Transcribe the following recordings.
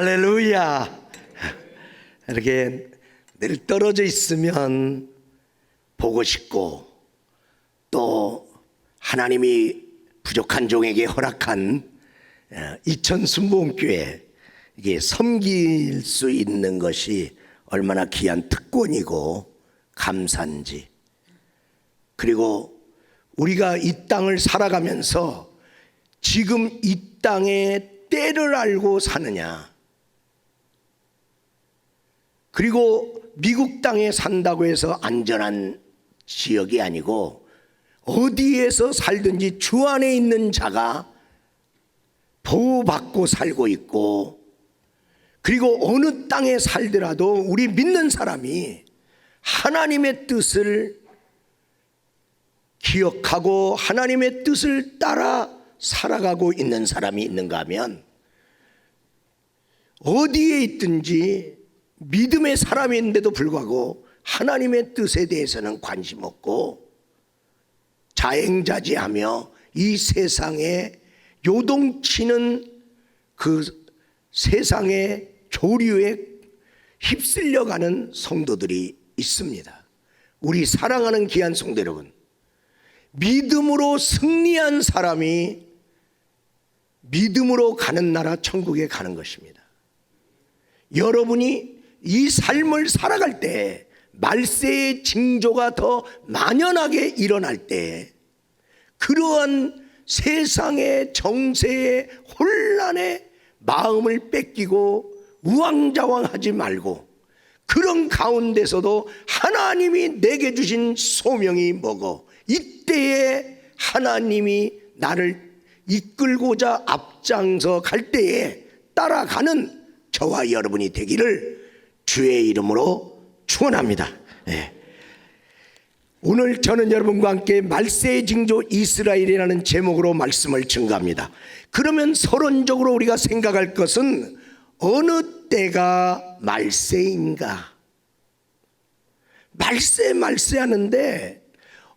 할렐루야. 이렇게 늘 떨어져 있으면 보고 싶고, 또 하나님이 부족한 종에게 허락한 이천 순복음교회, 이게 섬길 수 있는 것이 얼마나 귀한 특권이고 감사한지, 그리고 우리가 이 땅을 살아가면서 지금 이 땅의 때를 알고 사느냐, 그리고 미국 땅에 산다고 해서 안전한 지역이 아니고 어디에서 살든지 주 안에 있는 자가 보호받고 살고 있고, 그리고 어느 땅에 살더라도 우리 믿는 사람이 하나님의 뜻을 기억하고 하나님의 뜻을 따라 살아가고 있는 사람이 있는가 하면, 어디에 있든지 믿음의 사람인데도 불구하고 하나님의 뜻에 대해서는 관심 없고 자행자지하며 이 세상에 요동치는 그 세상의 조류에 휩쓸려가는 성도들이 있습니다. 우리 사랑하는 귀한 성도 여러분, 믿음으로 승리한 사람이 믿음으로 가는 나라 천국에 가는 것입니다. 여러분이 이 삶을 살아갈 때 말세의 징조가 더 만연하게 일어날 때, 그러한 세상의 정세의 혼란에 마음을 뺏기고 우왕좌왕하지 말고, 그런 가운데서도 하나님이 내게 주신 소명이 뭐고, 이때에 하나님이 나를 이끌고자 앞장서 갈 때에 따라가는 저와 여러분이 되기를 주의 이름으로 축원합니다. 오늘 저는 여러분과 함께 말세의 징조 이스라엘이라는 제목으로 말씀을 증거합니다. 그러면 서론적으로 우리가 생각할 것은 어느 때가 말세인가? 말세 하는데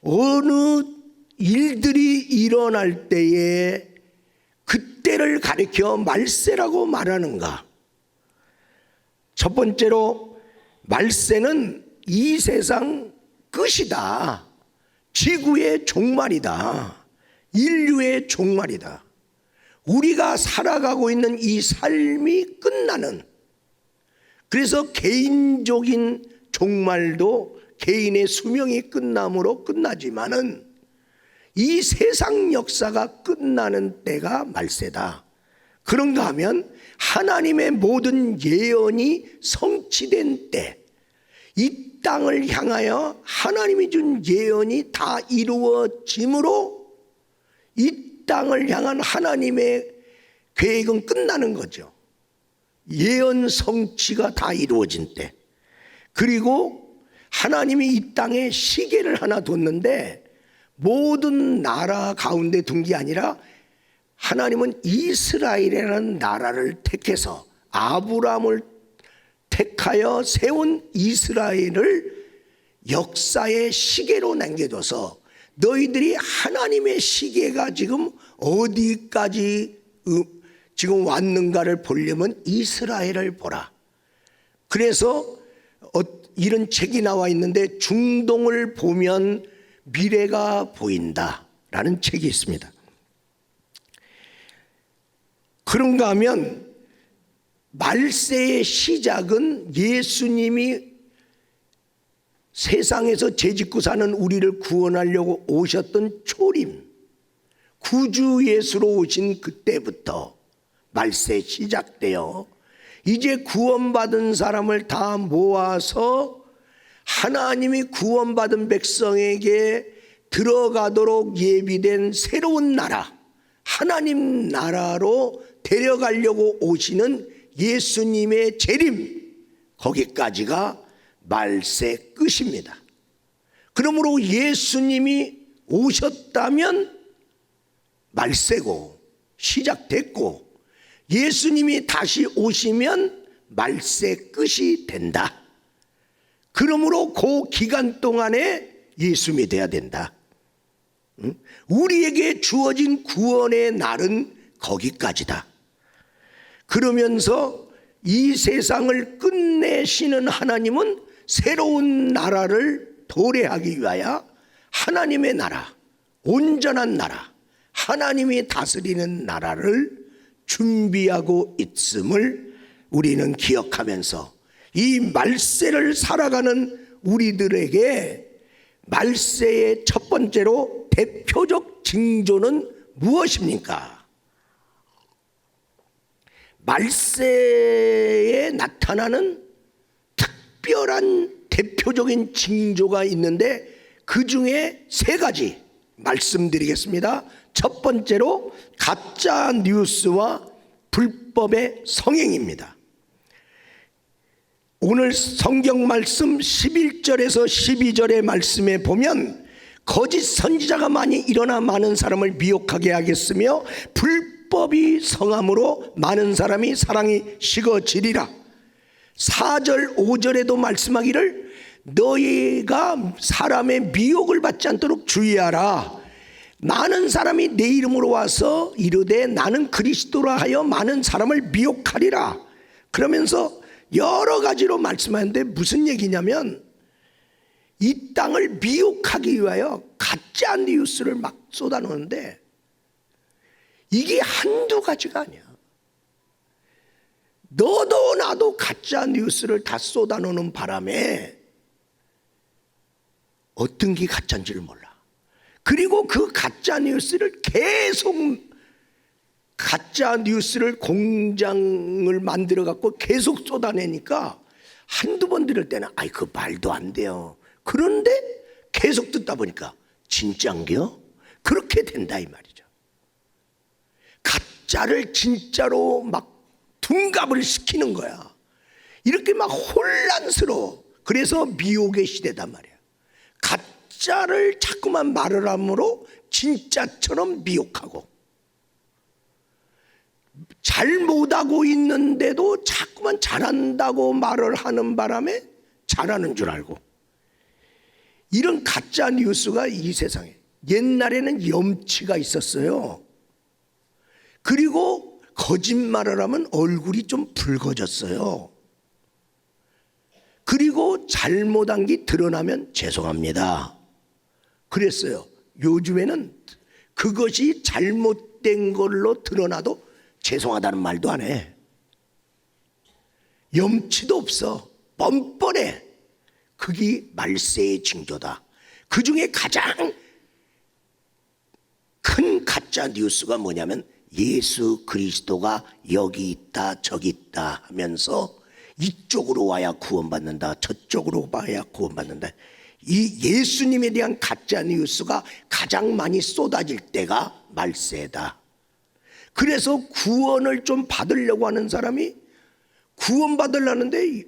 어느 일들이 일어날 때에 그때를 가리켜 말세라고 말하는가? 첫 번째로, 말세는 이 세상 끝이다. 지구의 종말이다. 인류의 종말이다. 우리가 살아가고 있는 이 삶이 끝나는, 그래서 개인적인 종말도 개인의 수명이 끝남으로 끝나지만은 이 세상 역사가 끝나는 때가 말세다. 그런가 하면 하나님의 모든 예언이 성취된 때, 이 땅을 향하여 하나님이 준 예언이 다 이루어짐으로 이 땅을 향한 하나님의 계획은 끝나는 거죠. 예언 성취가 다 이루어진 때, 그리고 하나님이 이 땅에 시계를 하나 뒀는데 모든 나라 가운데 둔 게 아니라 하나님은 이스라엘이라는 나라를 택해서 아브라함을 택하여 세운 이스라엘을 역사의 시계로 남겨둬서 너희들이 하나님의 시계가 지금 어디까지 지금 왔는가를 보려면 이스라엘을 보라. 그래서 이런 책이 나와 있는데, 중동을 보면 미래가 보인다라는 책이 있습니다. 그런가 하면 말세의 시작은 예수님이 세상에서 죄짓고 사는 우리를 구원하려고 오셨던 초림, 구주 예수로 오신 그때부터 말세 시작되어 이제 구원받은 사람을 다 모아서 하나님이 구원받은 백성에게 들어가도록 예비된 새로운 나라, 하나님 나라로 데려가려고 오시는 예수님의 재림, 거기까지가 말세 끝입니다. 그러므로 예수님이 오셨다면 말세고 시작됐고, 예수님이 다시 오시면 말세 끝이 된다. 그러므로 그 기간 동안에 예수 믿어야 된다. 우리에게 주어진 구원의 날은 거기까지다. 그러면서 이 세상을 끝내시는 하나님은 새로운 나라를 도래하기 위하여 하나님의 나라, 온전한 나라, 하나님이 다스리는 나라를 준비하고 있음을 우리는 기억하면서 이 말세를 살아가는 우리들에게 말세의 첫 번째로 대표적 징조는 무엇입니까? 말세에 나타나는 특별한 대표적인 징조가 있는데 그 중에 세 가지 말씀드리겠습니다. 첫 번째로 가짜 뉴스와 불법의 성행입니다. 오늘 성경 말씀 11절에서 12절의 말씀에 보면 거짓 선지자가 많이 일어나 많은 사람을 미혹하게 하겠으며 불법이 성함으로 많은 사람이 사랑이 식어지리라. 4절 5절에도 말씀하기를 너희가 사람의 미혹을 받지 않도록 주의하라. 많은 사람이 내 이름으로 와서 이르되 나는 그리스도라 하여 많은 사람을 미혹하리라. 그러면서 여러 가지로 말씀하는데 무슨 얘기냐면 이 땅을 미혹하기 위하여 가짜 뉴스를 막 쏟아놓는데 이게 한두 가지가 아니야. 너도 나도 가짜 뉴스를 다 쏟아놓는 바람에 어떤 게 가짜인지를 몰라. 그리고 그 가짜 뉴스를 계속 가짜 뉴스를 공장을 만들어 갖고 계속 쏟아내니까 한두 번 들을 때는 아이 그 말도 안 돼요. 그런데 계속 듣다 보니까 진짠겨? 그렇게 된다 이 말이죠. 가짜를 진짜로 막 둔갑을 시키는 거야. 이렇게 막 혼란스러워. 그래서 미혹의 시대단 말이야. 가짜를 자꾸만 말을 함으로 진짜처럼 미혹하고 잘못하고 있는데도 자꾸만 잘한다고 말을 하는 바람에 잘하는 줄 알고 이런 가짜 뉴스가 이 세상에 옛날에는 염치가 있었어요. 그리고 거짓말을 하면 얼굴이 좀 붉어졌어요. 그리고 잘못한 게 드러나면 죄송합니다. 그랬어요. 요즘에는 그것이 잘못된 걸로 드러나도 죄송하다는 말도 안 해. 염치도 없어. 뻔뻔해. 그게 말세의 징조다. 그 중에 가장 큰 가짜 뉴스가 뭐냐면 예수 그리스도가 여기 있다 저기 있다 하면서 이쪽으로 와야 구원받는다 저쪽으로 와야 구원받는다. 이 예수님에 대한 가짜 뉴스가 가장 많이 쏟아질 때가 말세다. 그래서 구원을 좀 받으려고 하는 사람이 구원받으려는데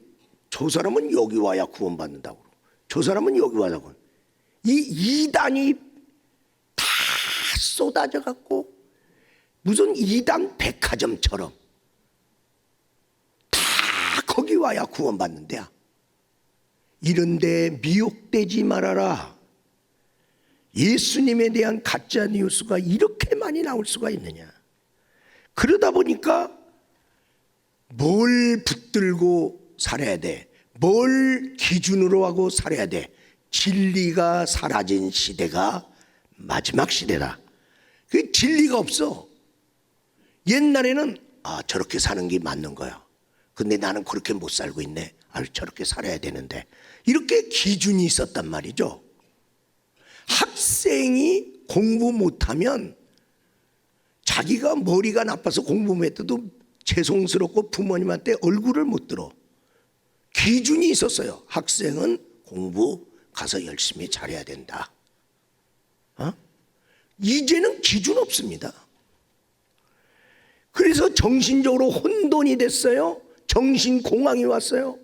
저 사람은 여기 와야 구원받는다고 저 사람은 여기 와야 구원. 이 이단이 다 쏟아져 갖고 무슨 이단 백화점처럼 다 거기 와야 구원받는 데야. 이런데 미혹되지 말아라. 예수님에 대한 가짜 뉴스가 이렇게 많이 나올 수가 있느냐. 그러다 보니까 뭘 붙들고 살아야 돼. 뭘 기준으로 하고 살아야 돼. 진리가 사라진 시대가 마지막 시대다. 그 진리가 없어. 옛날에는 저렇게 사는 게 맞는 거야. 근데 나는 그렇게 못 살고 있네. 저렇게 살아야 되는데. 이렇게 기준이 있었단 말이죠. 학생이 공부 못하면 자기가 머리가 나빠서 공부 못해도 죄송스럽고 부모님한테 얼굴을 못 들어. 기준이 있었어요. 학생은 공부 가서 열심히 잘해야 된다. 이제는 기준 없습니다. 그래서 정신적으로 혼돈이 됐어요. 정신공황이 왔어요.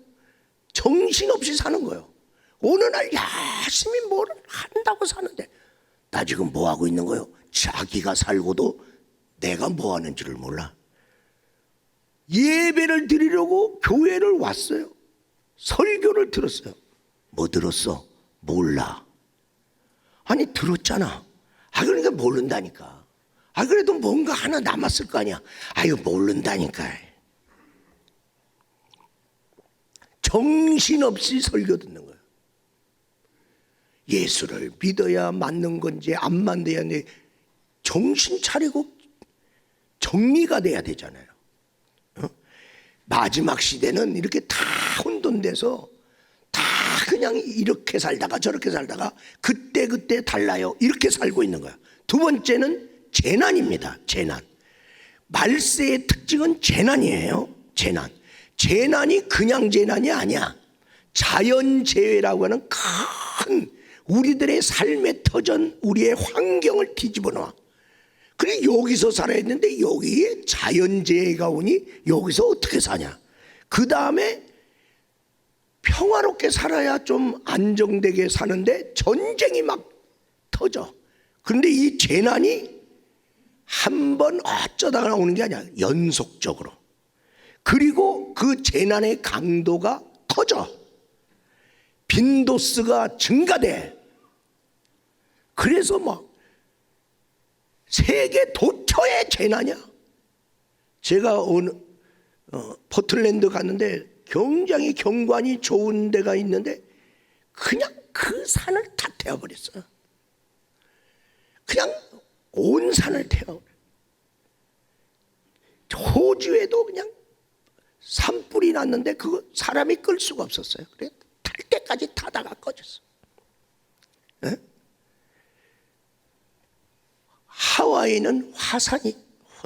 정신없이 사는 거예요. 어느 날 열심히 뭘 한다고 사는데 나 지금 뭐 하고 있는 거예요? 자기가 살고도 내가 뭐 하는지를 몰라. 예배를 드리려고 교회를 왔어요. 설교를 들었어요. 뭐 들었어? 몰라. 아니 들었잖아. 그러니까 모른다니까. 그래도 뭔가 하나 남았을 거 아니야. 이거 모른다니까. 정신없이 설교 듣는 거예요. 예수를 믿어야 맞는 건지 안 맞는 건지 정신 차리고 정리가 돼야 되잖아요. 마지막 시대는 이렇게 다 혼돈돼서 다 그냥 이렇게 살다가 저렇게 살다가 그때 달라요 이렇게 살고 있는 거야. 두 번째는 재난입니다. 재난. 말세의 특징은 재난이에요. 재난이 그냥 재난이 아니야. 자연재해라고 하는 큰 우리들의 삶의 터전, 우리의 환경을 뒤집어 놔. 그래 여기서 살아야 했는데 여기에 자연재해가 오니 여기서 어떻게 사냐. 그 다음에 평화롭게 살아야 좀 안정되게 사는데 전쟁이 막 터져. 그런데 이 재난이 한 번 어쩌다가 오는 게 아니야. 연속적으로. 그리고 그 재난의 강도가 커져. 빈도수가 증가돼. 그래서 막 세계 도처의 재난이야. 제가 포틀랜드 갔는데 굉장히 경관이 좋은 데가 있는데 그냥 그 산을 다 태워버렸어요. 그냥 온 산을 태워버려. 호주에도 그냥 산불이 났는데 그거 사람이 끌 수가 없었어요. 그래 탈 때까지 타다가 꺼졌어. 네? 하와이는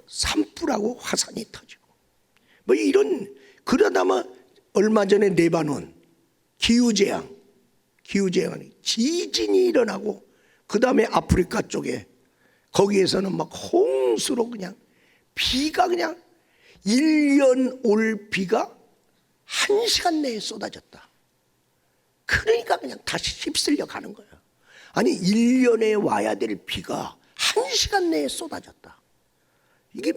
산불하고 화산이 터지고 뭐 이런. 그러다만 얼마 전에 레바논 기후재앙이 지진이 일어나고 그 다음에 아프리카 쪽에 거기에서는 막 홍수로 그냥 비가 그냥 1년 올 비가 1시간 내에 쏟아졌다. 그러니까 그냥 다시 휩쓸려 가는 거예요. 아니 1년에 와야 될 비가 1시간 내에 쏟아졌다. 이게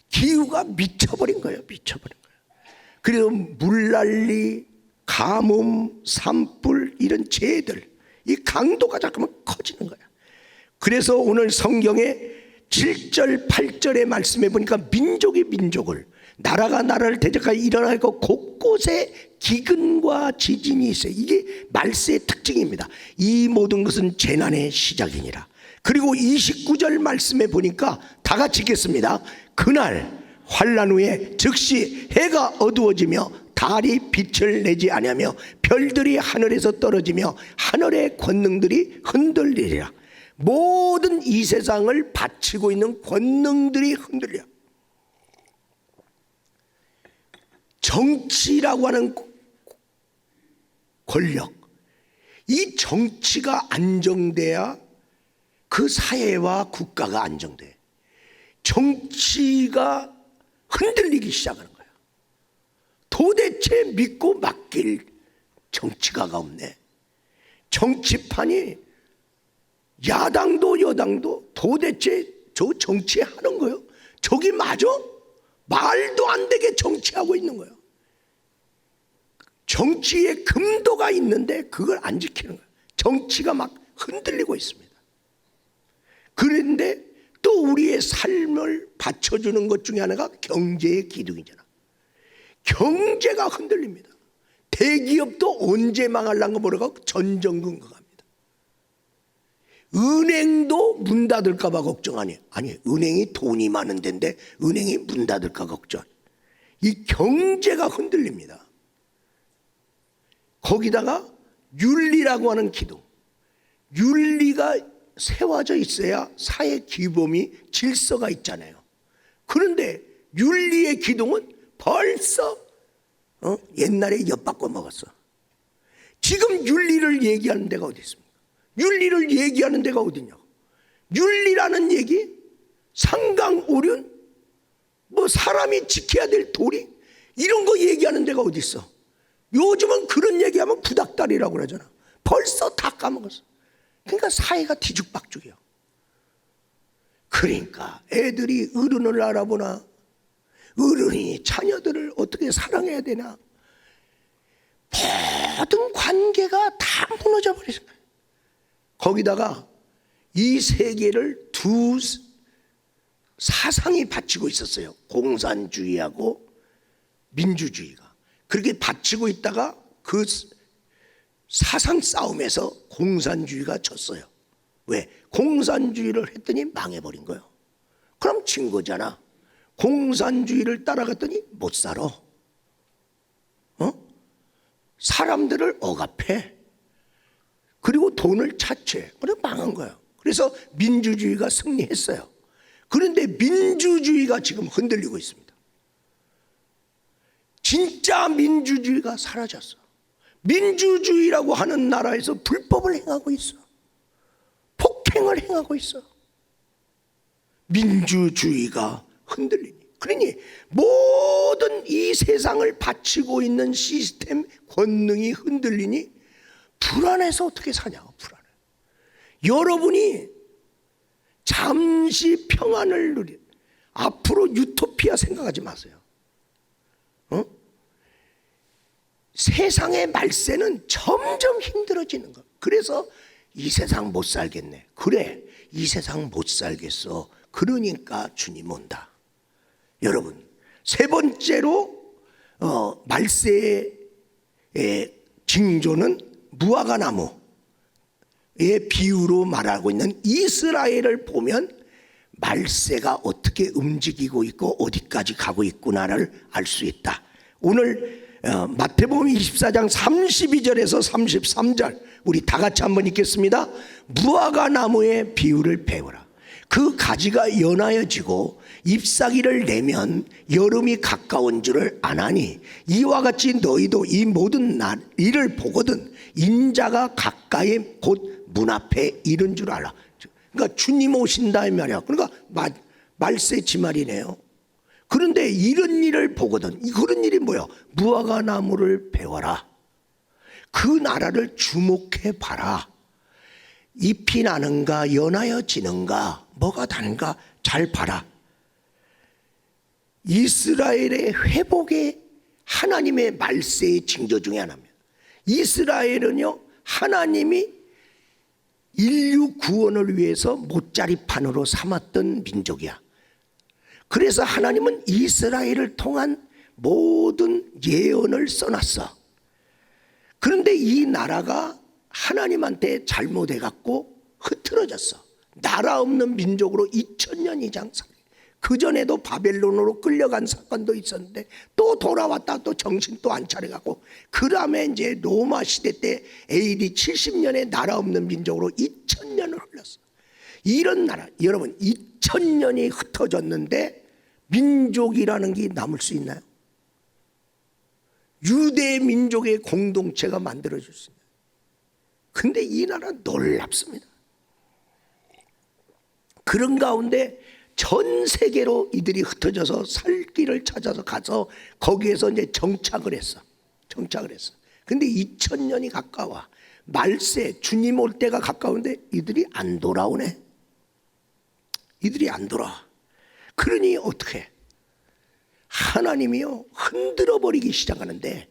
기후가 미쳐버린 거예요. 그래서 물난리, 가뭄, 산불 이런 재해들 이 강도가 자꾸만 커지는 거야. 그래서 오늘 성경에 7절 8절의 말씀에 보니까 민족이 민족을, 나라가 나라를 대적하여 일어나고 곳곳에 기근과 지진이 있어요. 이게 말세의 특징입니다. 이 모든 것은 재난의 시작이니라. 그리고 29절 말씀에 보니까 다 같이 읽겠습니다. 그날 환난 후에 즉시 해가 어두워지며 달이 빛을 내지 아니하며 별들이 하늘에서 떨어지며 하늘의 권능들이 흔들리리라. 모든 이 세상을 바치고 있는 권능들이 흔들려. 정치라고 하는 권력, 이 정치가 안정돼야 그 사회와 국가가 안정돼. 정치가 흔들리기 시작하는 거야. 도대체 믿고 맡길 정치가가 없네. 정치판이 야당도 여당도 도대체 저 정치하는 거예요? 저기 맞아? 말도 안 되게 정치하고 있는 거예요. 정치에 금도가 있는데 그걸 안 지키는 거예요. 정치가 막 흔들리고 있습니다. 그런데 또 우리의 삶을 받쳐주는 것 중에 하나가 경제의 기둥이잖아. 경제가 흔들립니다. 대기업도 언제 망하려는 거 모르고 전전긍긍 합니다. 은행도 문 닫을까 봐 걱정하니, 아니 은행이 돈이 많은 데인데 은행이 문 닫을까 걱정. 이 경제가 흔들립니다. 거기다가 윤리라고 하는 기둥, 윤리가 세워져 있어야 사회 규범이 질서가 있잖아요. 그런데 윤리의 기둥은 벌써 옛날에 엿바꿔 먹었어. 지금 윤리를 얘기하는 데가 어디 있습니까? 윤리를 얘기하는 데가 어디냐고. 윤리라는 얘기, 상강오륜, 뭐 사람이 지켜야 될 도리 이런 거 얘기하는 데가 어디 있어. 요즘은 그런 얘기하면 구닥다리라고 그러잖아. 벌써 다 까먹었어. 그러니까 사회가 뒤죽박죽이야. 그러니까 애들이 어른을 알아보나, 어른이 자녀들을 어떻게 사랑해야 되나, 모든 관계가 다 무너져 버리는 거예요. 거기다가 이 세계를 두 사상이 바치고 있었어요. 공산주의하고 민주주의가. 그렇게 바치고 있다가 그 사상 싸움에서 공산주의가 졌어요. 왜? 공산주의를 했더니 망해버린 거예요. 그럼 진 거잖아. 공산주의를 따라갔더니 못 살아. 사람들을 억압해. 그리고 돈을 차취해. 그래 망한 거예요. 그래서 민주주의가 승리했어요. 그런데 민주주의가 지금 흔들리고 있습니다. 진짜 민주주의가 사라졌어. 민주주의라고 하는 나라에서 불법을 행하고 있어. 폭행을 행하고 있어. 민주주의가 흔들리니. 그러니 모든 이 세상을 바치고 있는 시스템 권능이 흔들리니 불안해서 어떻게 사냐고. 불안해. 여러분이 잠시 평안을 누리, 앞으로 유토피아 생각하지 마세요. 세상의 말세는 점점 힘들어지는 거. 그래서 이 세상 못 살겠네. 그래, 이 세상 못 살겠어. 그러니까 주님 온다. 여러분, 세 번째로 말세의 징조는 무화과 나무의 비유로 말하고 있는 이스라엘을 보면 말세가 어떻게 움직이고 있고 어디까지 가고 있구나를 알 수 있다. 오늘 마태복음 24장 32절에서 33절 우리 다 같이 한번 읽겠습니다. 무화과 나무의 비유를 배우라. 그 가지가 연하여지고 잎사귀를 내면 여름이 가까운 줄을 아나니 이와 같이 너희도 이 모든 일을 보거든 인자가 가까이 곧 문 앞에 이른 줄 알아. 그러니까 주님 오신다 이 말이야. 그러니까 말세 지말이네요. 그런데 이런 일을 보거든. 그런 일이 뭐야? 무화과 나무를 배워라. 그 나라를 주목해 봐라. 잎이 나는가 연하여지는가 뭐가 다른가 잘 봐라. 이스라엘의 회복의 하나님의 말세의 징조 중에 하나입니다. 이스라엘은요, 하나님이 인류 구원을 위해서 못자리판으로 삼았던 민족이야. 그래서 하나님은 이스라엘을 통한 모든 예언을 써놨어. 그런데 이 나라가 하나님한테 잘못해갖고 흐트러졌어. 나라 없는 민족으로 2000년 이상 살고, 그전에도 바벨론으로 끌려간 사건도 있었는데 또 돌아왔다 또 정신 또 안 차려갖고, 그 다음에 이제 로마 시대 때 AD 70년에 나라 없는 민족으로 2000년을 흘렀어. 이런 나라, 여러분 2000년이 흩어졌는데 민족이라는 게 남을 수 있나요? 유대 민족의 공동체가 만들어질 수 있나요? 근데 이 나라는 놀랍습니다. 그런 가운데 전 세계로 이들이 흩어져서 살 길을 찾아서 가서 거기에서 이제 정착을 했어. 근데 2000년이 가까워. 말세, 주님 올 때가 가까운데 이들이 안 돌아오네. 이들이 안 돌아와. 그러니 어떻게? 하나님이요, 흔들어 버리기 시작하는데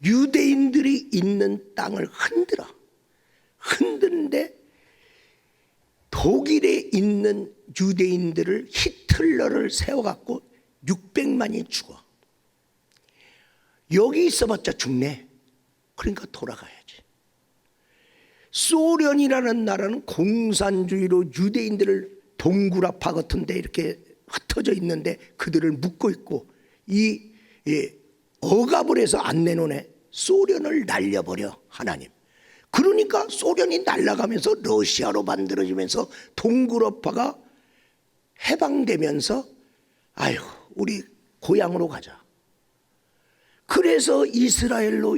유대인들이 있는 땅을 흔드는데 독일에 있는 유대인들을 히틀러를 세워갖고 600만이 죽어. 여기 있어봤자 죽네. 그러니까 돌아가야지. 소련이라는 나라는 공산주의로 유대인들을 동굴아파 같은 데 이렇게 흩어져 있는데 그들을 묶고 있고, 억압을 해서 안 내놓네. 소련을 날려버려 하나님. 그러니까 소련이 날아가면서 러시아로 만들어지면서 동굴아파가 해방되면서 아유, 우리 고향으로 가자. 그래서 이스라엘로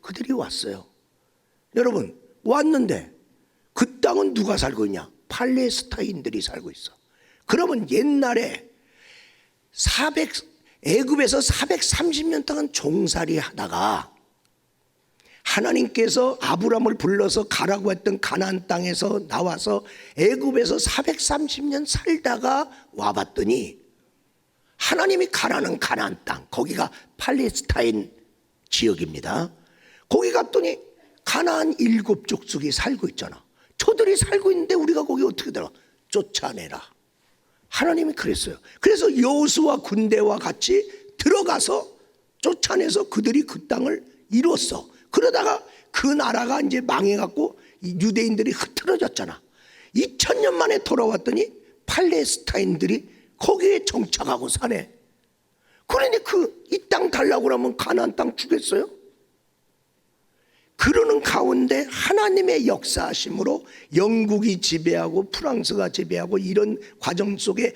그들이 왔어요. 여러분, 왔는데 그 땅은 누가 살고 있냐? 팔레스타인들이 살고 있어. 그러면 옛날에 애굽에서 430년 동안 종살이 하다가 하나님께서 아브람을 불러서 가라고 했던 가나안 땅에서 나와서 애굽에서 430년 살다가 와봤더니 하나님이 가라는 가나안 땅, 거기가 팔레스타인 지역입니다. 거기 갔더니 가나안 7족속이 살고 있잖아. 저들이 살고 있는데 우리가 거기 어떻게 들어가? 쫓아내라. 하나님이 그랬어요. 그래서 여호수아 군대와 같이 들어가서 쫓아내서 그들이 그 땅을 이뤘어. 그러다가 그 나라가 이제 망해갖고 유대인들이 흩어졌잖아. 2000년 만에 돌아왔더니 팔레스타인들이 거기에 정착하고 사네. 그러니 이 땅 달라고 그러면 가나안 땅 주겠어요? 그러는 가운데 하나님의 역사하심으로 영국이 지배하고 프랑스가 지배하고 이런 과정 속에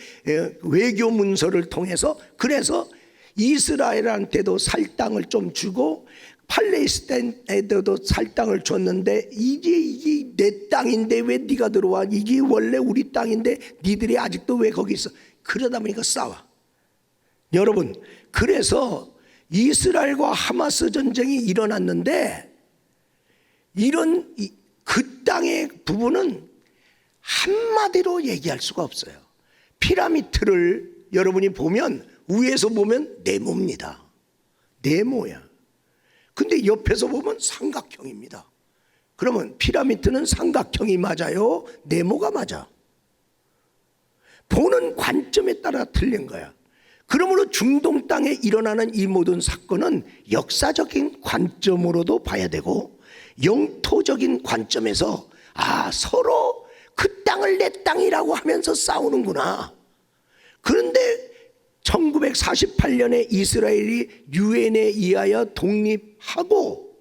외교 문서를 통해서 그래서 이스라엘한테도 살 땅을 좀 주고 팔레스타인에도 살 땅을 줬는데 이게 내 땅인데 왜 네가 들어와? 이게 원래 우리 땅인데 니들이 아직도 왜 거기 있어? 그러다 보니까 싸워. 여러분, 그래서 이스라엘과 하마스 전쟁이 일어났는데 이런 그 땅의 부분은 한마디로 얘기할 수가 없어요. 피라미드를 여러분이 보면 위에서 보면 네모입니다. 네모야. 근데 옆에서 보면 삼각형입니다. 그러면 피라미드는 삼각형이 맞아요? 네모가 맞아? 보는 관점에 따라 틀린 거야. 그러므로 중동 땅에 일어나는 이 모든 사건은 역사적인 관점으로도 봐야 되고 영토적인 관점에서 서로 그 땅을 내 땅이라고 하면서 싸우는구나. 그런데 1948년에 이스라엘이 유엔에 의하여 독립하고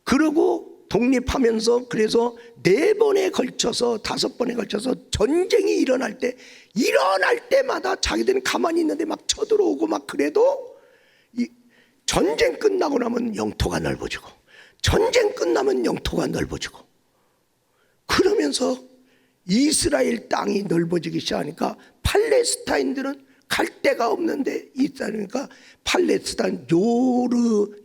그러고 독립하면서 그래서 4번에 걸쳐서 5번에 걸쳐서 전쟁이 일어날 때마다 자기들은 가만히 있는데 막 쳐들어오고 막 그래도 전쟁 끝나고 나면 영토가 넓어지고 전쟁 끝나면 영토가 넓어지고 그러면서 이스라엘 땅이 넓어지기 시작하니까 팔레스타인들은 갈 데가 없는데 있다니까 팔레스타인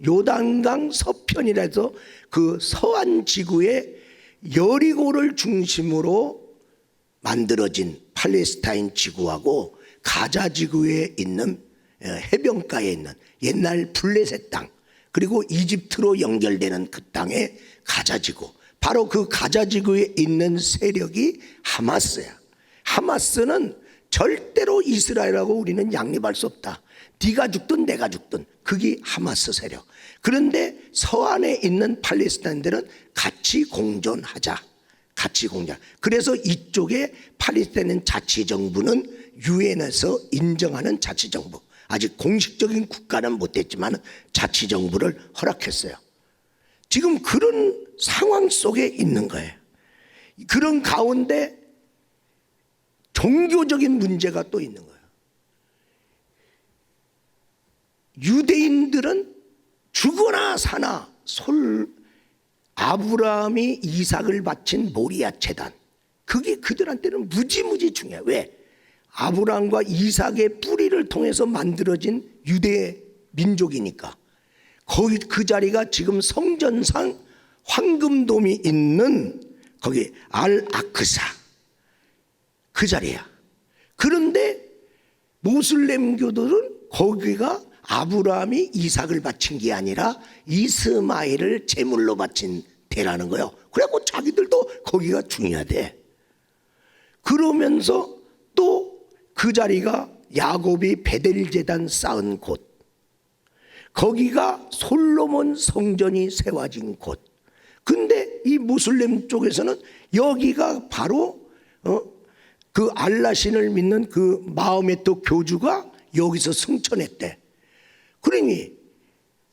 요단강 서편이라 해서 그 서안 지구의 여리고를 중심으로 만들어진 팔레스타인 지구하고 가자 지구에 있는 해변가에 있는 옛날 블레셋 땅 그리고 이집트로 연결되는 그 땅의 가자 지구, 바로 그 가자 지구에 있는 세력이 하마스야. 하마스는 절대로 이스라엘하고 우리는 양립할 수 없다. 네가 죽든 내가 죽든 그게 하마스 세력. 그런데 서안에 있는 팔레스타인들은 같이 공존하자. 같이 공존. 그래서 이쪽에 팔레스타인 자치정부는 유엔에서 인정하는 자치정부. 아직 공식적인 국가는 못됐지만 자치정부를 허락했어요. 지금 그런 상황 속에 있는 거예요. 그런 가운데 종교적인 문제가 또 있는 거예요. 유대인들은 죽거나 사나 아브라함이 이삭을 바친 모리아 제단, 그게 그들한테는 무지무지 중요해요. 왜? 아브라함과 이삭의 뿌리를 통해서 만들어진 유대 민족이니까. 거기 그 자리가 지금 성전상 황금돔이 있는 거기 알-아크사 그 자리야. 그런데 모슬렘교들은 거기가 아브라함이 이삭을 바친 게 아니라 이스마엘을 제물로 바친 데라는 거예요. 그래갖고 자기들도 거기가 중요하대. 그러면서 또 그 자리가 야곱이 베델 제단 쌓은 곳, 거기가 솔로몬 성전이 세워진 곳. 근데 이 무슬림 쪽에서는 여기가 바로 그 알라신을 믿는 그 마호메트 교주가 여기서 승천했대. 그러니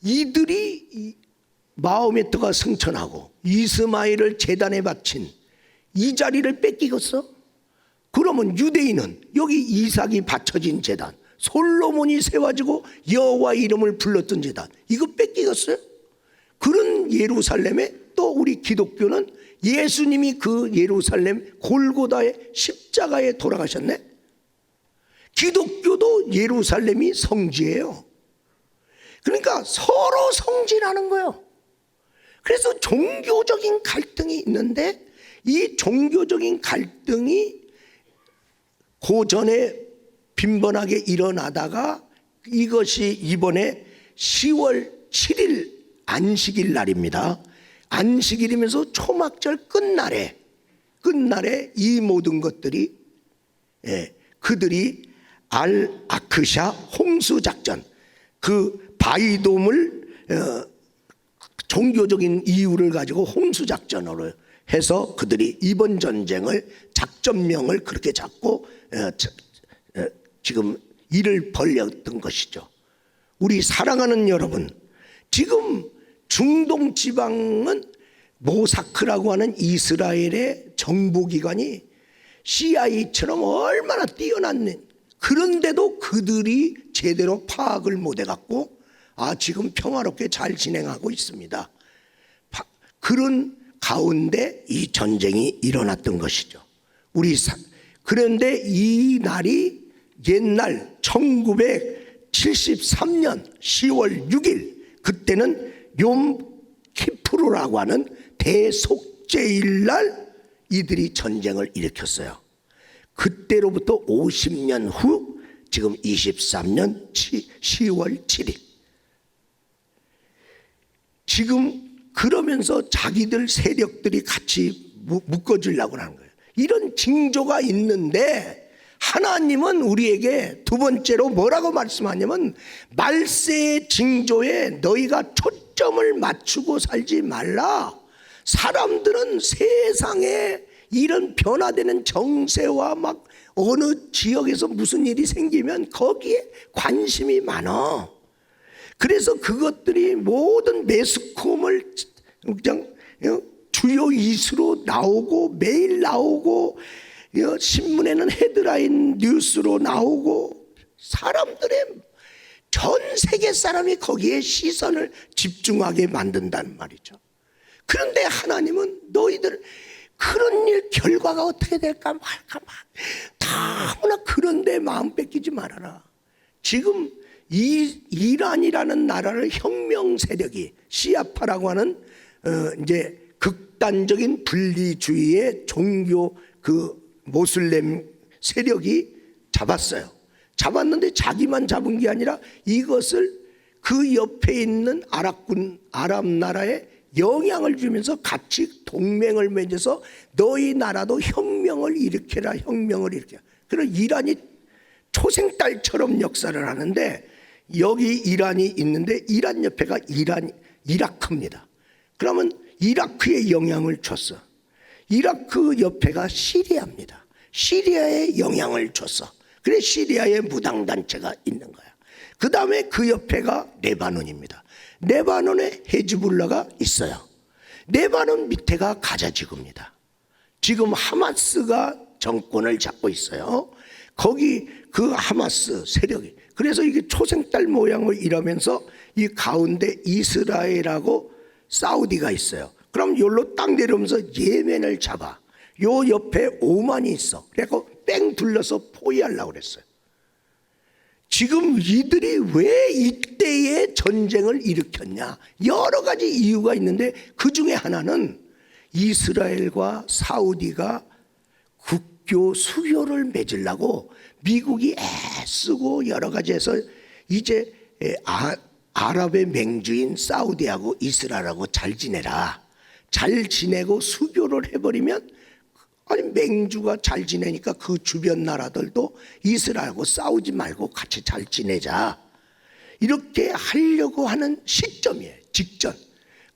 이들이 마호메트가 승천하고 이스마엘을 제단에 바친 이 자리를 뺏기겠어? 그러면 유대인은 여기 이삭이 바쳐진 제단, 솔로몬이 세워지고 여호와 이름을 불렀던 제단, 이거 뺏기겠어요? 그런 예루살렘에 또 우리 기독교는 예수님이 그 예루살렘 골고다의 십자가에 돌아가셨네. 기독교도 예루살렘이 성지예요. 그러니까 서로 성지라는 거예요. 그래서 종교적인 갈등이 있는데 이 종교적인 갈등이 그 전에 빈번하게 일어나다가 이것이 이번에 10월 7일 안식일 날입니다. 안식일이면서 초막절 끝날에 이 모든 것들이 그들이 알-아크샤 홍수작전, 그 바이돔을 종교적인 이유를 가지고 홍수작전으로 해서 그들이 이번 전쟁을 작전명을 그렇게 잡고 지금 일을 벌였던 것이죠. 우리 사랑하는 여러분, 지금 중동 지방은 모사크라고 하는 이스라엘의 정보기관이 CIA처럼 얼마나 뛰어났는, 그런데도 그들이 제대로 파악을 못해갖고 지금 평화롭게 잘 진행하고 있습니다. 그런 가운데 이 전쟁이 일어났던 것이죠. 그런데 이 날이 옛날 1973년 10월 6일, 그때는 욤키푸르라고 하는 대속죄일 날 이들이 전쟁을 일으켰어요. 그때로부터 50년 후 지금 23년 10월 7일, 지금 그러면서 자기들 세력들이 같이 묶어주려고 하는 거예요. 이런 징조가 있는데 하나님은 우리에게 두 번째로 뭐라고 말씀하냐면, 말세의 징조에 너희가 초점을 맞추고 살지 말라. 사람들은 세상에 이런 변화되는 정세와 막 어느 지역에서 무슨 일이 생기면 거기에 관심이 많아. 그래서 그것들이 모든 매스컴을 그냥 주요 이슈로 나오고 매일 나오고 신문에는 헤드라인 뉴스로 나오고 사람들의 전 세계 사람이 거기에 시선을 집중하게 만든단 말이죠. 그런데 하나님은 너희들 그런 일 결과가 어떻게 될까 말까 다무나 그런데 마음 뺏기지 말아라. 지금 이란이라는 나라를 혁명 세력이 시아파라고 하는 이제 극단적인 분리주의의 종교 모슬렘 세력이 잡았어요. 잡았는데 자기만 잡은 게 아니라 이것을 그 옆에 있는 아랍 나라에 영향을 주면서 같이 동맹을 맺어서 너희 나라도 혁명을 일으켜라, 혁명을 일으켜. 그래서 이란이 초생딸처럼 역사를 하는데, 여기 이란이 있는데 이란 옆에가 이라크입니다. 그러면 이라크에 영향을 줬어. 이라크 옆에가 시리아입니다. 시리아에 영향을 줬어. 그래 시리아에 무당단체가 있는 거야. 그 다음에 그 옆에가 레바논입니다. 레바논에 헤즈볼라가 있어요. 레바논 밑에가 가자지구입니다. 지금 하마스가 정권을 잡고 있어요. 거기 그 하마스 세력이, 그래서 이게 초생딸 모양을 이러면서 이 가운데 이스라엘하고 사우디가 있어요. 그럼 여기로 딱 내려오면서 예멘을 잡아. 요 옆에 오만이 있어. 그래서 뺑 둘러서 포위하려고 그랬어요. 지금 이들이 왜 이때에 전쟁을 일으켰냐, 여러 가지 이유가 있는데 그 중에 하나는 이스라엘과 사우디가 국교 수교를 맺으려고 미국이 애쓰고 여러 가지 해서 이제 아랍의 맹주인 사우디하고 이스라엘하고 잘 지내라, 잘 지내고 수교를 해버리면, 아니 맹주가 잘 지내니까 그 주변 나라들도 이스라엘하고 싸우지 말고 같이 잘 지내자, 이렇게 하려고 하는 시점이에요. 직전.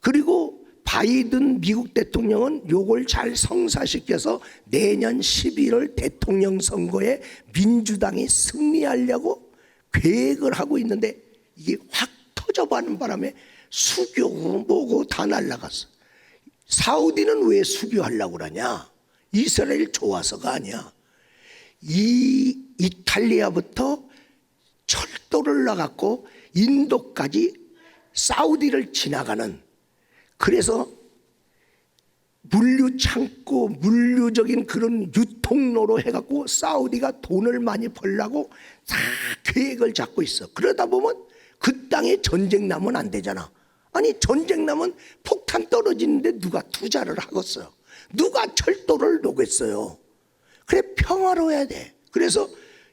그리고 바이든 미국 대통령은 요걸 잘 성사시켜서 내년 11월 대통령 선거에 민주당이 승리하려고 계획을 하고 있는데, 이게 확 터져버리는 바람에 수교고 뭐고 다 날라갔어. 사우디는 왜 수교하려고 그러냐? 이스라엘 좋아서가 아니야. 이 이탈리아부터 철도를 나갔고 인도까지 사우디를 지나가는, 그래서 물류 창고, 물류적인 그런 유통로로 해갖고 사우디가 돈을 많이 벌려고 다 계획을 잡고 있어. 그러다 보면 그 땅에 전쟁 나면 안 되잖아. 아니 전쟁 나면 폭탄 떨어지는데 누가 투자를 하겠어요? 누가 철도를 놓겠어요? 그래 평화로워야 돼. 그래서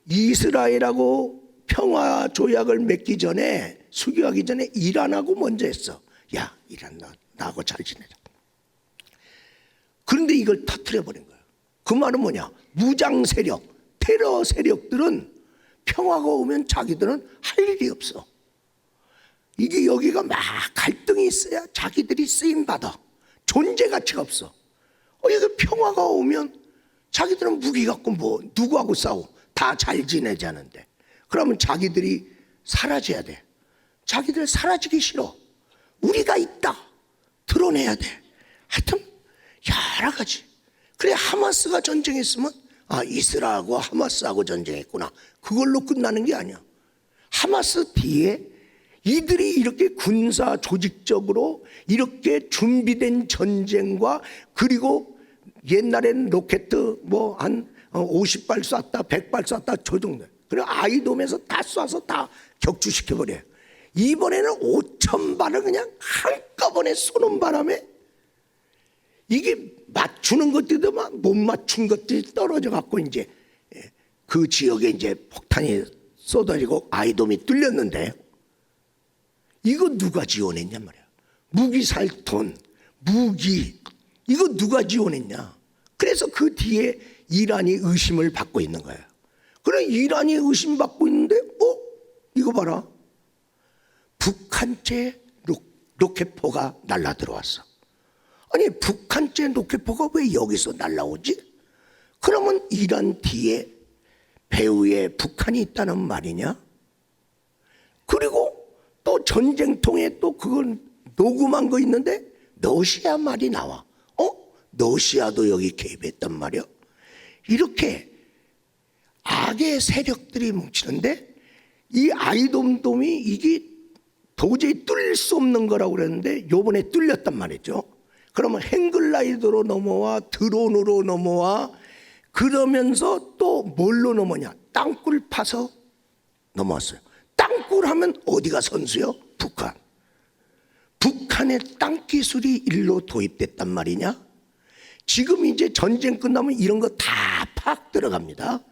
이스라엘하고 평화 조약을 맺기 전에, 수교하기 전에 이란하고 먼저 했어. 야 이란 나하고 잘 지내자. 그런데 이걸 터뜨려버린 거예요. 그 말은 뭐냐? 무장 세력, 테러 세력들은 평화가 오면 자기들은 할 일이 없어. 이게 여기가 막 갈등이 있어야 자기들이 쓰임받아. 존재 가치가 없어. 여기 평화가 오면 자기들은 무기 갖고 뭐 누구하고 싸워. 다 잘 지내자는데. 그러면 자기들이 사라져야 돼. 자기들 사라지기 싫어. 우리가 있다. 드러내야 돼. 하여튼 여러 가지. 그래 하마스가 전쟁했으면 이스라엘하고 하마스하고 전쟁했구나. 그걸로 끝나는 게 아니야. 하마스 뒤에 이들이 이렇게 군사 조직적으로 이렇게 준비된 전쟁과 그리고 옛날에는 로켓 뭐 한 50발 쐈다 100발 쐈다 저 정도. 그리고 아이돔에서 다 쏴서 다 격추시켜버려요. 이번에는 5,000발을 그냥 한꺼번에 쏘는 바람에 이게 맞추는 것들도 막 못 맞춘 것들이 떨어져 갖고 이제 그 지역에 이제 폭탄이 쏟아지고 아이돔이 뚫렸는데 이거 누가 지원했냔 말이야. 무기 살 돈, 무기 이거 누가 지원했냐. 그래서 그 뒤에 이란이 의심을 받고 있는 거예요. 그래 이란이 의심받고 있는데 이거 봐라. 북한제 로켓포가 날라 들어왔어. 아니 북한제 로켓포가 왜 여기서 날라오지? 그러면 이란 뒤에 배후에 북한이 있다는 말이냐? 그리고 또 전쟁통에 또 그걸 녹음한 거 있는데 러시아 말이 나와. 러시아도 여기 개입했단 말이야. 이렇게 악의 세력들이 뭉치는데 이 아이돔돔이 이게 도저히 뚫릴 수 없는 거라고 그랬는데 요번에 뚫렸단 말이죠. 그러면 행글라이더로 넘어와 드론으로 넘어와 그러면서 또 뭘로 넘어냐. 땅굴 파서 넘어왔어요. 땅굴 하면 어디가 선수요? 북한. 북한의 땅 기술이 일로 도입됐단 말이냐. 지금 이제 전쟁 끝나면 이런 거 다 팍 들어갑니다.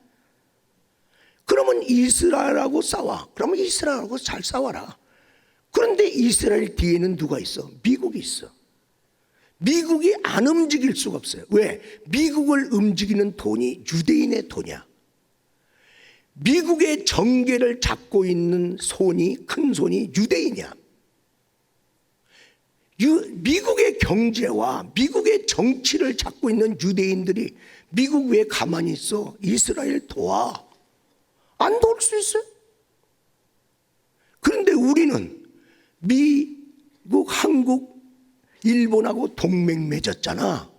그러면 이스라엘하고 싸워. 그러면 이스라엘하고 잘 싸워라. 그런데 이스라엘 뒤에는 누가 있어? 미국이 있어. 미국이 안 움직일 수가 없어요. 왜? 미국을 움직이는 돈이 유대인의 돈이야. 미국의 정계를 잡고 있는 손이 큰 손이 유대인이야. 미국의 경제와 미국의 정치를 잡고 있는 유대인들이 미국 왜 가만히 있어? 이스라엘 도와. 안 도울 수 있어요? 그런데 우리는 미국, 한국, 일본하고 동맹 맺었잖아.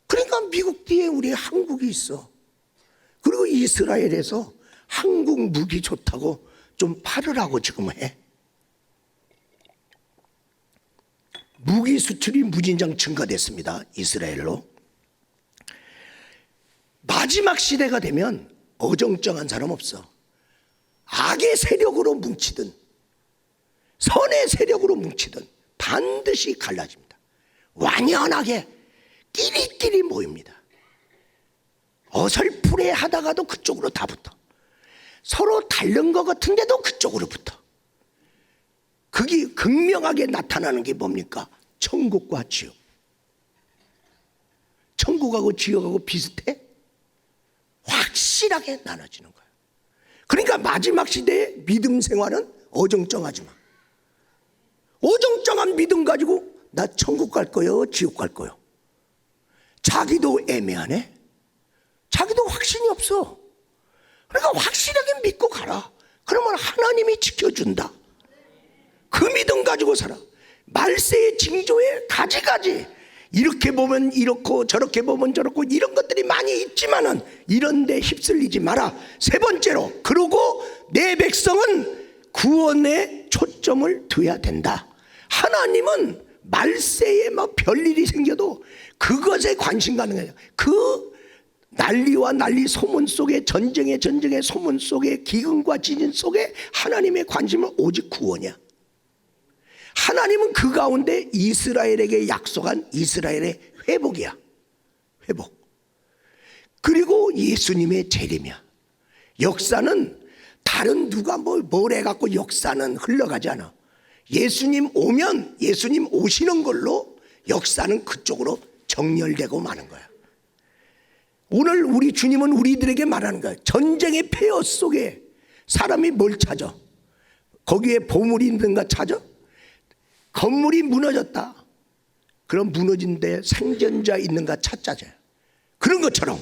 그러니까 미국 뒤에 우리 한국이 있어. 그리고 이스라엘에서 한국 무기 좋다고 좀 팔으라고 지금 해. 무기 수출이 무진장 증가됐습니다. 이스라엘로. 마지막 시대가 되면 어정쩡한 사람 없어. 악의 세력으로 뭉치든 선의 세력으로 뭉치든 반드시 갈라집니다. 완연하게 끼리끼리 모입니다. 어설프레 하다가도 그쪽으로 다 붙어. 서로 다른 것 같은데도 그쪽으로 붙어. 그게 극명하게 나타나는 게 뭡니까? 천국과 지옥. 천국하고 지옥하고 비슷해? 확실하게 나눠지는 거예요. 그러니까 마지막 시대의 믿음 생활은 어정쩡하지 마. 어정쩡한 믿음 가지고 나 천국 갈 거요, 지옥 갈 거요. 자기도 애매하네. 자기도 확신이 없어. 그러니까 확실하게 믿고 가라. 그러면 하나님이 지켜준다. 그 믿음 가지고 살아. 말세의 징조에 가지가지 이렇게 보면 이렇고 저렇게 보면 저렇고 이런 것들이 많이 있지만은 이런 데 휩쓸리지 마라. 세 번째로, 그러고 내 백성은 구원에 초점을 둬야 된다. 하나님은 말세에 막 별일이 생겨도 그것에 관심 가는 거예요. 그 난리와 난리 소문 속에, 전쟁의 소문 속에, 기근과 지진 속에 하나님의 관심은 오직 구원이야. 하나님은 그 가운데 이스라엘에게 약속한 이스라엘의 회복이야. 회복. 그리고 예수님의 재림이야. 역사는 다른 누가 뭘 해갖고 역사는 흘러가지 않아. 예수님 오면 예수님 오시는 걸로 역사는 그쪽으로 정렬되고 마는 거야. 오늘 우리 주님은 우리들에게 말하는 거야. 전쟁의 폐허 속에 사람이 뭘 찾아? 거기에 보물이 있는가 찾아? 건물이 무너졌다. 그럼 무너진 데 생존자 있는가 찾자죠. 그런 것처럼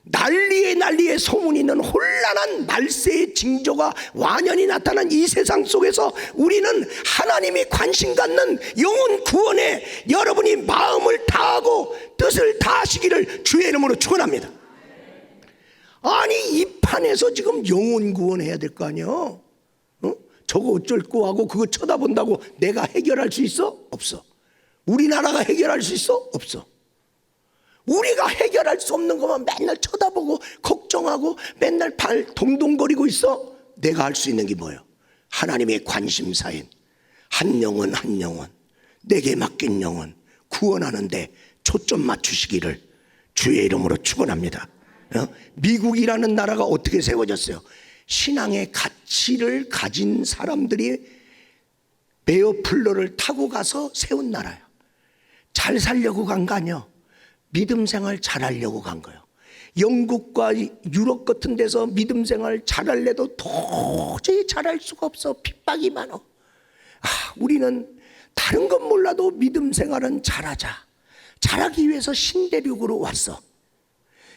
난리에 소문이 있는 혼란한 말세의 징조가 완연히 나타난 이 세상 속에서 우리는 하나님이 관심 갖는 영혼 구원에 여러분이 마음을 다하고 뜻을 다하시기를 주의 이름으로 축원합니다. 아니, 이 판에서 지금 영혼 구원해야 될 거 아니야? 저거 어쩔 거 하고 그거 쳐다본다고 내가 해결할 수 있어? 없어. 우리나라가 해결할 수 있어? 없어. 우리가 해결할 수 없는 것만 맨날 쳐다보고 걱정하고 맨날 발 동동거리고 있어. 내가 할 수 있는 게 뭐예요? 하나님의 관심사인 한 영혼 한 영혼, 내게 맡긴 영혼 구원하는데 초점 맞추시기를 주의 이름으로 축원합니다. 미국이라는 나라가 어떻게 세워졌어요? 신앙의 가치를 가진 사람들이 베어플러를 타고 가서 세운 나라예요. 잘 살려고 간 거 아니에요. 믿음 생활 잘하려고 간 거예요. 영국과 유럽 같은 데서 믿음 생활 잘하려도 도저히 잘할 수가 없어. 핍박이 많어. 우리는 다른 건 몰라도 믿음 생활은 잘하자. 잘하기 위해서 신대륙으로 왔어.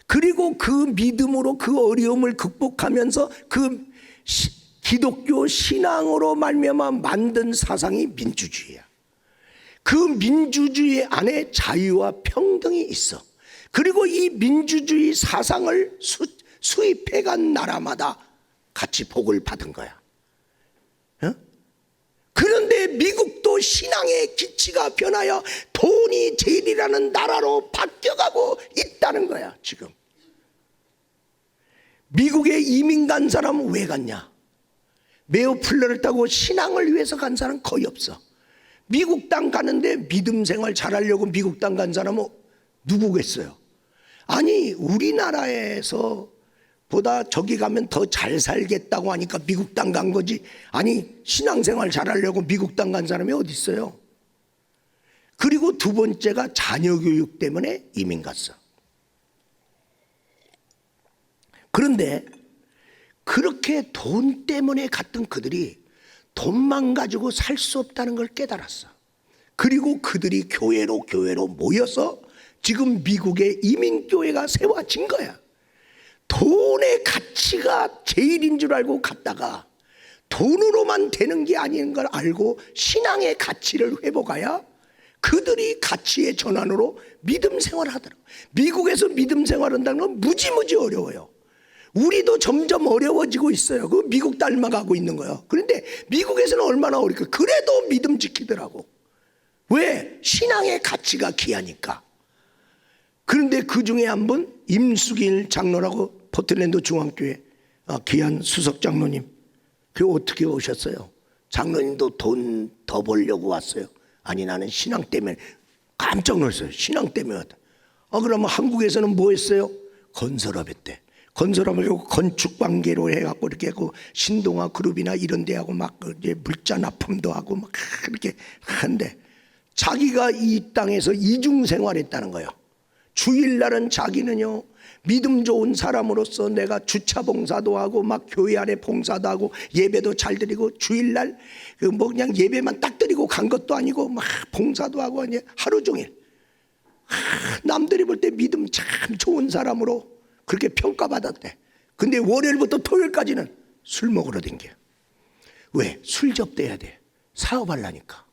그리고 그 믿음으로 그 어려움을 극복하면서 그 기독교 신앙으로 말미암아 만든 사상이 민주주의야. 그 민주주의 안에 자유와 평등이 있어. 그리고 이 민주주의 사상을 수입해간 나라마다 같이 복을 받은 거야. 그런데 미국도 신앙의 기치가 변하여 돈이 제일이라는 나라로 바뀌어가고 있다는 거야. 지금 미국에 이민 간 사람은 왜 갔냐? 메어플러를 타고 신앙을 위해서 간 사람은 거의 없어. 미국 땅 가는데 믿음 생활 잘하려고 미국 땅 간 사람은 누구겠어요? 아니, 우리나라에서 보다 저기 가면 더 잘 살겠다고 하니까 미국 땅 간 거지. 아니, 신앙생활 잘하려고 미국 땅 간 사람이 어디 있어요? 그리고 두 번째가 자녀 교육 때문에 이민 갔어. 그런데 그렇게 돈 때문에 갔던 그들이 돈만 가지고 살 수 없다는 걸 깨달았어. 그리고 그들이 교회로 모여서 지금 미국의 이민교회가 세워진 거야. 돈의 가치가 제일인 줄 알고 갔다가 돈으로만 되는 게 아닌 걸 알고 신앙의 가치를 회복해야 그들이 가치의 전환으로 믿음 생활을 하더라고. 미국에서 믿음 생활한다는 건 무지무지 어려워요. 우리도 점점 어려워지고 있어요. 그 미국 닮아가고 있는 거예요. 그런데 미국에서는 얼마나 어릴까? 그래도 믿음 지키더라고. 왜? 신앙의 가치가 귀하니까. 그런데 그 중에 한 분 임수길 장로라고 포틀랜드 중앙교회 귀한 수석 장로님, 그 어떻게 오셨어요? 장로님도 돈 더 벌려고 왔어요. 아니, 나는 신앙 때문에. 깜짝 놀랐어요. 신앙 때문에 왔다. 그러면 한국에서는 뭐 했어요? 건설업 했대. 건설업을 하고 건축관계로 해갖고 이렇게 하고 신동아 그룹이나 이런 데 하고 막 이제 물자 납품도 하고 막 이렇게 하는데 자기가 이 땅에서 이중 생활했다는 거예요. 주일날은 자기는요, 믿음 좋은 사람으로서 내가 주차 봉사도 하고 막 교회 안에 봉사도 하고 예배도 잘 드리고 주일날 뭐 그냥 예배만 딱 드리고 간 것도 아니고 막 봉사도 하고 이제 하루 종일 남들이 볼 때 믿음 참 좋은 사람으로 그렇게 평가받았대. 근데 월요일부터 토요일까지는 술 먹으러 댕겨. 왜? 술 접대해야 돼. 사업하려니까.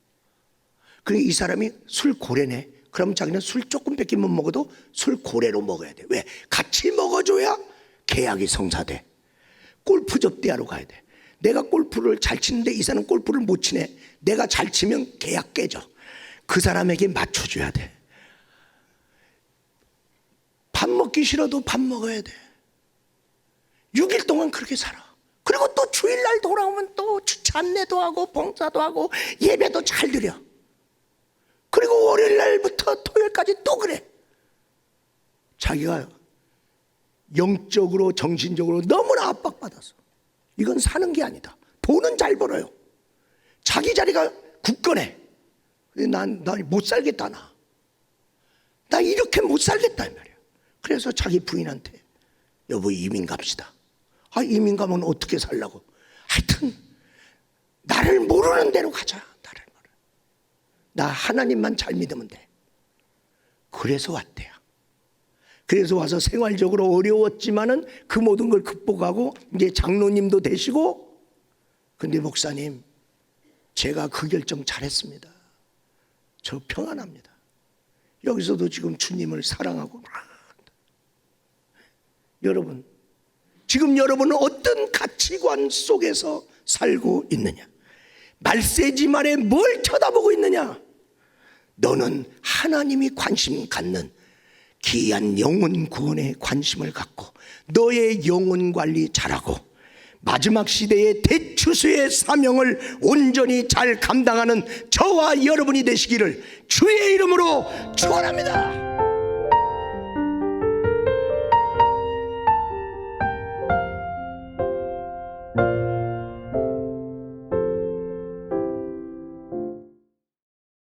그러니까 이 사람이 술 고래네. 그럼 자기는 술 조금 밖에 못 먹어도 술 고래로 먹어야 돼. 왜? 같이 먹어줘야 계약이 성사돼. 골프 접대하러 가야 돼. 내가 골프를 잘 치는데 이 사람은 골프를 못 치네. 내가 잘 치면 계약 깨져. 그 사람에게 맞춰줘야 돼. 밥 먹기 싫어도 밥 먹어야 돼. 6일 동안 그렇게 살아. 그리고 또 주일날 돌아오면 또 주차 안내도 하고 봉사도 하고 예배도 잘 드려. 그리고 월요일날부터 토요일까지 또 그래. 자기가 영적으로 정신적으로 너무나 압박받아서 이건 사는 게 아니다. 돈은 잘 벌어요. 자기 자리가 굳건해. 근데 난 못 살겠다. 나 이렇게 못 살겠다 이 말이야. 그래서 자기 부인한테 여보 이민 갑시다. 이민 가면 어떻게 살라고. 하여튼 나를 모르는 대로 가자. 나를 모르. 나 하나님만 잘 믿으면 돼. 그래서 왔대요. 그래서 와서 생활적으로 어려웠지만은 그 모든 걸 극복하고 이제 장로님도 되시고, 근데 목사님 제가 그 결정 잘했습니다. 저 평안합니다. 여기서도 지금 주님을 사랑하고. 여러분, 지금 여러분은 어떤 가치관 속에서 살고 있느냐? 말세지 말에 뭘 쳐다보고 있느냐? 너는 하나님이 관심 갖는 귀한 영혼 구원에 관심을 갖고 너의 영혼 관리 잘하고 마지막 시대의 대추수의 사명을 온전히 잘 감당하는 저와 여러분이 되시기를 주의 이름으로 축원합니다.